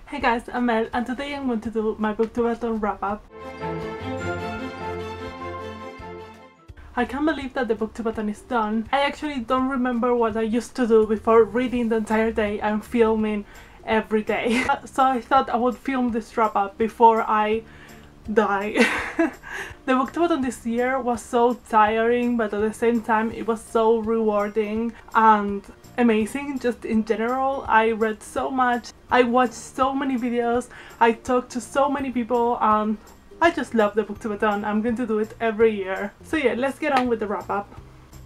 Hey guys, I'm Mel and today I'm going to do my Booktube-A-Thon Wrap Up. I can't believe that the Booktube-A-Thon is done. I actually don't remember what I used to do before reading the entire day and filming every day. So I thought I would film this wrap up before I die. The Booktube-A-Thon this year was so tiring, but at the same time it was so rewarding and amazing just in general. I read so much, I watched so many videos, I talked to so many people, and I just love the Booktube-A-Thon. I'm going to do it every year. So yeah, let's get on with the wrap up.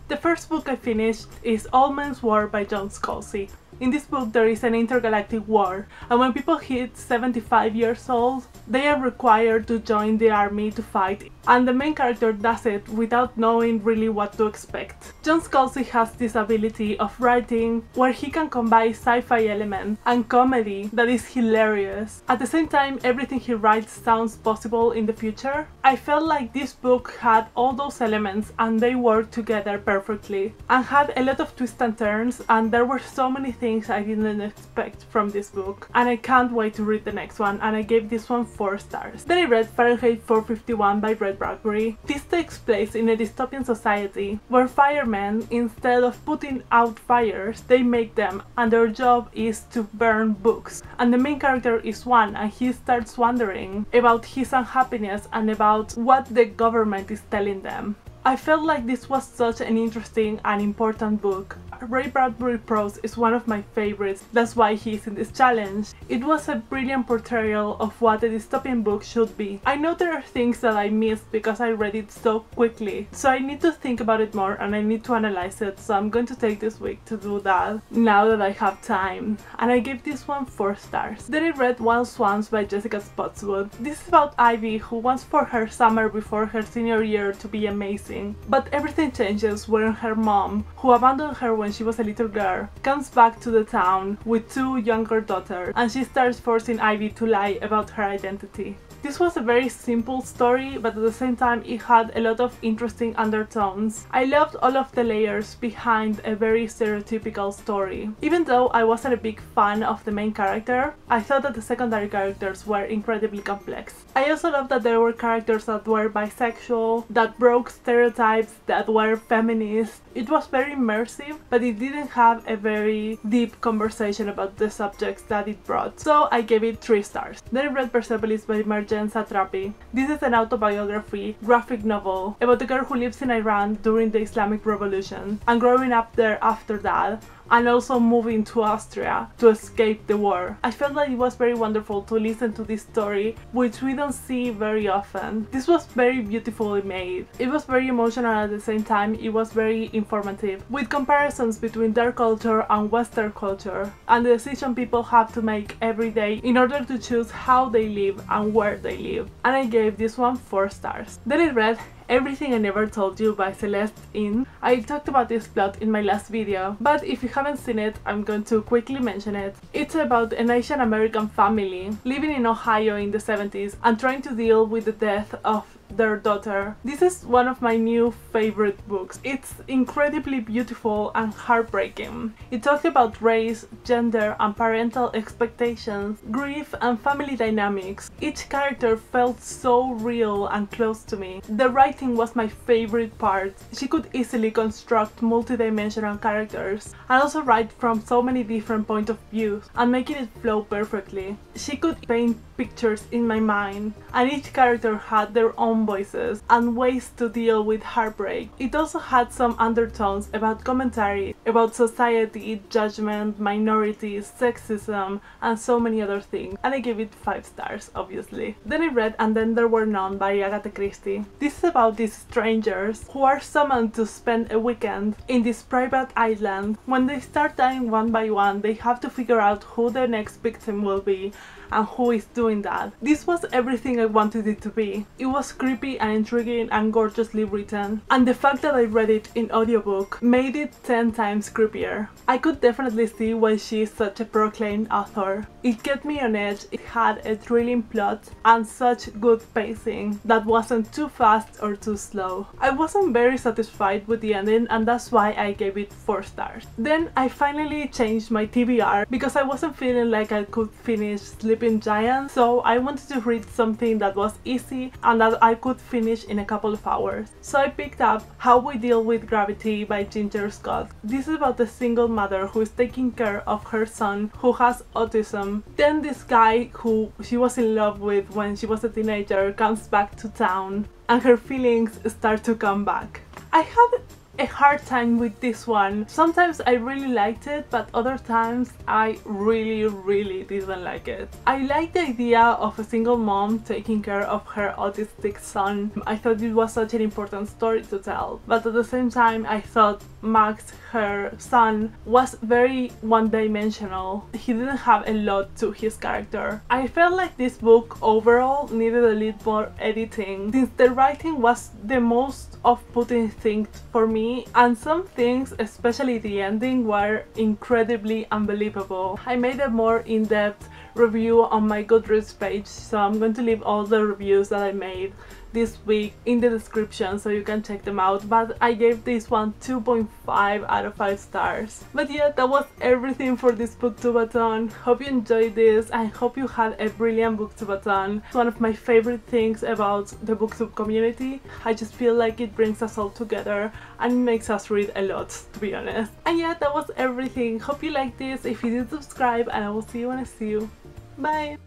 The first book I finished is All Men's War by John Scalzi. In this book there is an intergalactic war, and when people hit 75 years old, they are required to join the army to fight, and the main character does it without knowing really what to expect. John Scalzi has this ability of writing where he can combine sci-fi elements and comedy that is hilarious. At the same time, everything he writes sounds possible in the future. I felt like this book had all those elements and they worked together perfectly, and had a lot of twists and turns, and there were so many things I didn't expect from this book, and I can't wait to read the next one, and I gave this one 4 stars. Then I read Fahrenheit 451 by Red Bradbury. This takes place in a dystopian society where firemen, instead of putting out fires, they make them, and their job is to burn books. And the main character is one, and he starts wondering about his unhappiness and about what the government is telling them. I felt like this was such an interesting and important book. Ray Bradbury prose is one of my favorites, that's why he's in this challenge. It was a brilliant portrayal of what a dystopian book should be. I know there are things that I missed because I read it so quickly, so I need to think about it more and I need to analyze it, so I'm going to take this week to do that now that I have time. And I gave this one 4 stars. Then I read Wild Swans by Jessica Spotswood. This is about Ivy, who wants for her summer before her senior year to be amazing. But everything changes when her mom, who abandoned her when she was a little girl, comes back to the town with 2 younger daughters, and she starts forcing Ivy to lie about her identity. This was a very simple story, but at the same time it had a lot of interesting undertones. I loved all of the layers behind a very stereotypical story. Even though I wasn't a big fan of the main character, I thought that the secondary characters were incredibly complex. I also loved that there were characters that were bisexual, that broke stereotypes, that were feminist. It was very immersive, but it didn't have a very deep conversation about the subjects that it brought, so I gave it 3 stars. Then I read Persepolis by Marjane Satrapi. This is an autobiography graphic novel about a girl who lives in Iran during the Islamic Revolution and growing up there after that, and also moving to Austria to escape the war. I felt like it was very wonderful to listen to this story, which we don't see very often. This was very beautifully made. It was very emotional at the same time, it was very informative, with comparisons between their culture and Western culture, and the decision people have to make every day in order to choose how they live and where they live. And I gave this one 4 stars. Then I read Everything I Never Told You by Celeste Ng. I talked about this plot in my last video, but if you haven't seen it, I'm going to quickly mention it. It's about an Asian American family living in Ohio in the 70s and trying to deal with the death of their daughter. This is one of my new favorite books. It's incredibly beautiful and heartbreaking. It talks about race, gender, and parental expectations, grief, and family dynamics. Each character felt so real and close to me. The writing was my favorite part. She could easily construct multi-dimensional characters and also write from so many different points of view and making it flow perfectly. She could paint pictures in my mind, and each character had their own voices and ways to deal with heartbreak. It also had some undertones about commentary about society, judgment, minorities, sexism, and so many other things, and I gave it 5 stars, obviously. Then I read And Then There Were None by Agatha Christie. This is about these strangers who are summoned to spend a weekend in this private island. When they start dying one by one, they have to figure out who the next victim will be and who is doing that. This was everything I wanted it to be. It was creepy creepy and intriguing and gorgeously written. And the fact that I read it in audiobook made it 10 times creepier. I could definitely see why she is such a proclaimed author. It kept me on edge, it had a thrilling plot and such good pacing that wasn't too fast or too slow. I wasn't very satisfied with the ending, and that's why I gave it 4 stars. Then I finally changed my TBR because I wasn't feeling like I could finish Sleeping Giant, so I wanted to read something that was easy and that I could finish in a couple of hours. So I picked up How We Deal with Gravity by Ginger Scott. This is about a single mother who is taking care of her son who has autism. Then this guy who she was in love with when she was a teenager comes back to town and her feelings start to come back. I had a hard time with this one. Sometimes I really liked it, but other times I really didn't like it. I like the idea of a single mom taking care of her autistic son. I thought it was such an important story to tell, but at the same time I thought Max, her son, was very one-dimensional. He didn't have a lot to his character. I felt like this book overall needed a little more editing, since the writing was the most off-putting thing for me, and some things, especially the ending, were incredibly unbelievable. I made a more in-depth review on my Goodreads page, so I'm going to leave all the reviews that I made this week in the description so you can check them out, but I gave this one 2.5 out of 5 stars. But yeah, that was everything for this Booktube-A-Thon. Hope you enjoyed this. I hope you had a brilliant Booktube-A-Thon. It's one of my favorite things about the Booktube community. I just feel like it brings us all together and makes us read a lot, to be honest. And yeah, that was everything. Hope you liked this. If you did, subscribe, and I will see you when I see you. Bye!